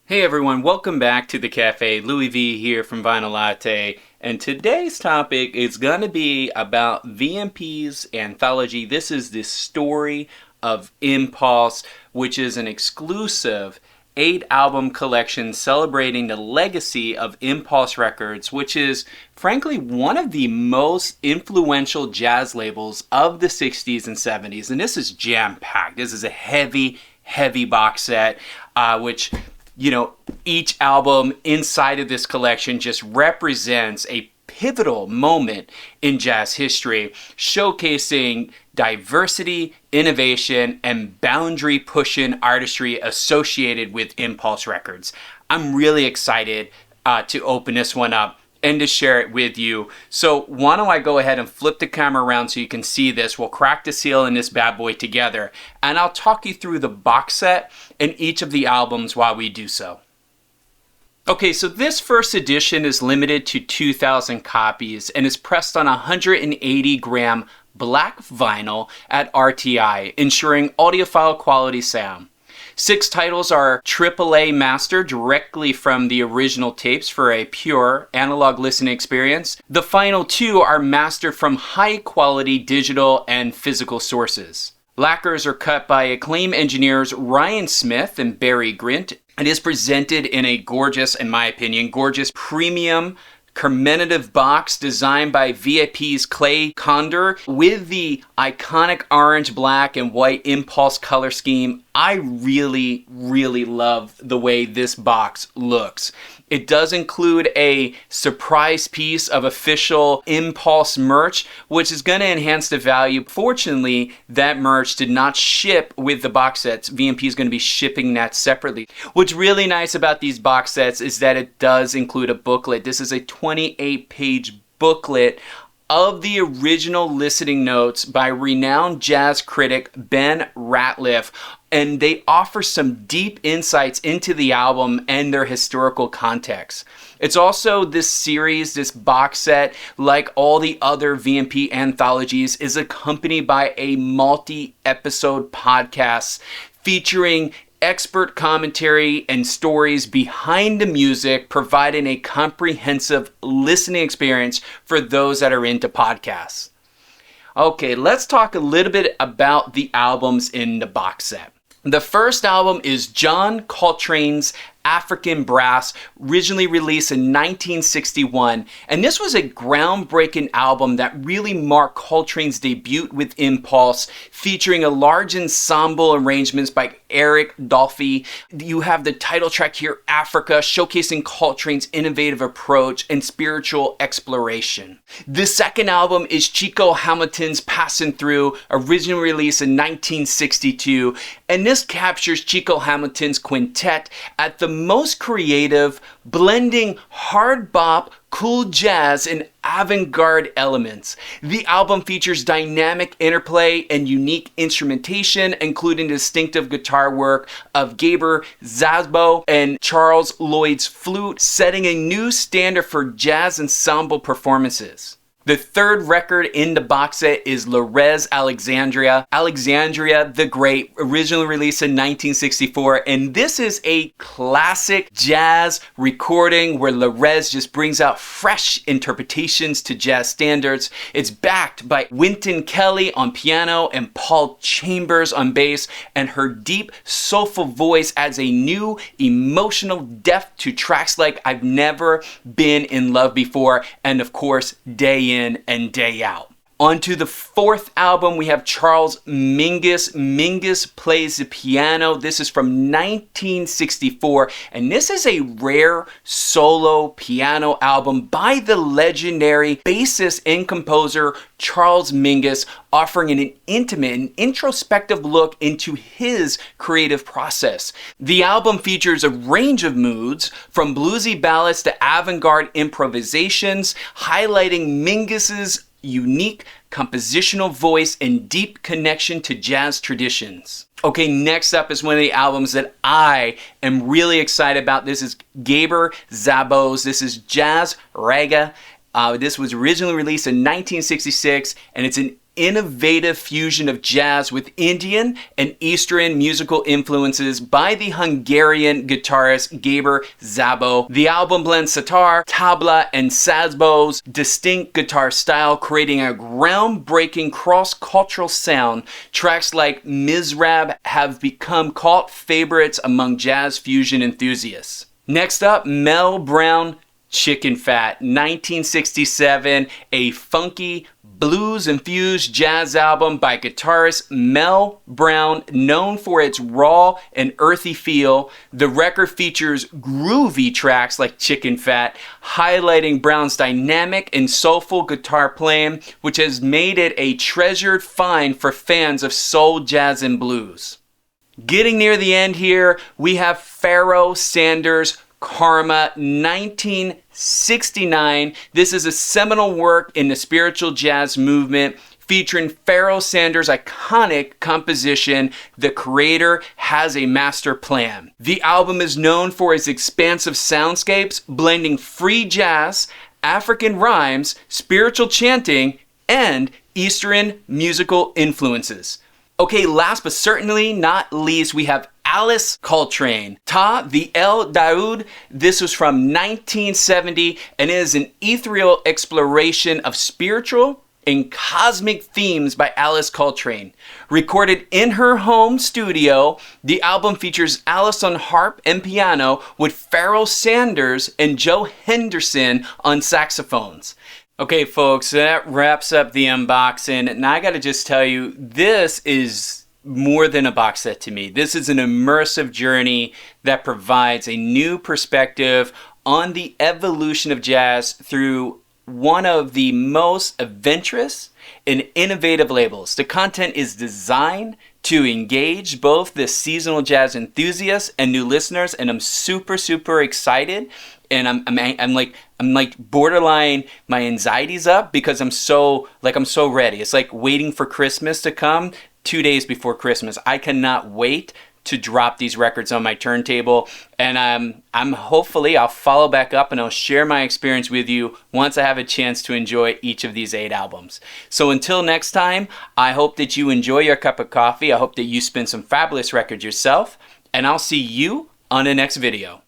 Hey everyone, welcome back to the cafe. Louis V here from Vinyl Latte, and today's topic is going to be about VMP's anthology. This is the Story of Impulse, which is an exclusive 8-album collection celebrating the legacy of Impulse Records, which is frankly one of the most influential jazz labels of the 60s and 70s. And this is jam-packed. This is a heavy box set, which each album inside of this collection just represents a pivotal moment in jazz history, showcasing diversity, innovation, and boundary-pushing artistry associated with Impulse Records. I'm really excited to open this one up and to share it with you. So why don't I go ahead and flip the camera around so you can see this. We'll crack the seal in this bad boy together, and I'll talk you through the box set and each of the albums while we do so. Okay, so this first edition is limited to 2,000 copies and is pressed on 180 gram black vinyl at RTI, ensuring audiophile quality sound. 6 titles are AAA mastered directly from the original tapes for a pure analog listening experience. The final 2 are mastered from high quality digital and physical sources. Lacquers are cut by acclaimed engineers Ryan Smith and Barry Grint. It is presented in a gorgeous, in my opinion, gorgeous premium commemorative box designed by VMP's Clay Condor with the iconic orange, black, and white Impulse color scheme. I really love the way this box looks. It does include a surprise piece of official Impulse merch, which is going to enhance the value. Fortunately, that merch did not ship with the box sets. VMP is going to be shipping that separately. What's really nice about these box sets is that it does include a booklet. This is a 28-page booklet of the original listening notes by renowned jazz critic Ben Ratliff, and they offer some deep insights into the album and their historical context. It's also this series, this box set, like all the other VMP anthologies, is accompanied by a multi-episode podcast featuring expert commentary and stories behind the music, providing a comprehensive listening experience for those that are into podcasts. Okay, let's talk a little bit about the albums in the box set. The first album is John Coltrane's African Brass, originally released in 1961. And this was a groundbreaking album that really marked Coltrane's debut with Impulse, featuring a large ensemble arrangements by Eric Dolphy. You have the title track here, Africa, showcasing Coltrane's innovative approach and spiritual exploration. The second album is Chico Hamilton's Passing Through, originally released in 1962. And this captures Chico Hamilton's quintet at the most creative, blending hard bop, cool jazz, and avant-garde elements. The album features dynamic interplay and unique instrumentation, including distinctive guitar work of Gabor Szabo and Charles Lloyd's flute, setting a new standard for jazz ensemble performances. The third record in the box set is Lorez Alexandria the Great, originally released in 1964. And this is a classic jazz recording where Lorez just brings out fresh interpretations to jazz standards. It's backed by Wynton Kelly on piano and Paul Chambers on bass, and her deep, soulful voice adds a new emotional depth to tracks like I've Never Been in Love Before, and of course, Day In and Day Out. On to the fourth album, we have Charles Mingus. Mingus plays the piano. This is from 1964, and this is a rare solo piano album by the legendary bassist and composer Charles Mingus, offering an intimate and introspective look into his creative process. The album features a range of moods, from bluesy ballads to avant-garde improvisations, highlighting Mingus's unique compositional voice and deep connection to jazz traditions. Okay, next up is one of the albums that I am really excited about. This is Gabor Szabo's. This is Jazz Raga. This was originally released in 1966, and it's an innovative fusion of jazz with Indian and Eastern musical influences by the Hungarian guitarist Gábor Szabó. The album blends sitar, tabla, and sazbo's distinct guitar style, creating a groundbreaking cross-cultural sound. Tracks like Mizrab have become cult favorites among jazz fusion enthusiasts. Next up, Mel Brown, Chicken Fat, 1967, a funky blues-infused jazz album by guitarist Mel Brown, known for its raw and earthy feel. The record features groovy tracks like Chicken Fat, highlighting Brown's dynamic and soulful guitar playing, which has made it a treasured find for fans of soul, jazz, and blues. Getting near the end here, we have Pharoah Sanders' Karma, 1969. This is a seminal work in the spiritual jazz movement, featuring Pharoah Sanders' iconic composition, The Creator Has a Master Plan. The album is known for its expansive soundscapes, blending free jazz, African rhymes, spiritual chanting, and Eastern musical influences. Okay, last but certainly not least, we have Alice Coltrane, Ptah, the El Daoud. This was from 1970 and is an ethereal exploration of spiritual and cosmic themes by Alice Coltrane. Recorded in her home studio, the album features Alice on harp and piano with Pharoah Sanders and Joe Henderson on saxophones. Okay, folks, that wraps up the unboxing. And I gotta just tell you, this is more than a box set to me. This is an immersive journey that provides a new perspective on the evolution of jazz through one of the most adventurous and innovative labels. The content is designed to engage both the seasonal jazz enthusiasts and new listeners, and I'm super excited. And I'm like borderline, my anxiety's up because I'm so ready. It's like waiting for Christmas to come 2 days before Christmas. I cannot wait to drop these records on my turntable, and I'm hopefully I'll follow back up and I'll share my experience with you once I have a chance to enjoy each of these 8 albums. So until next time, I hope that you enjoy your cup of coffee. I hope that you spin some fabulous records yourself, and I'll see you on the next video.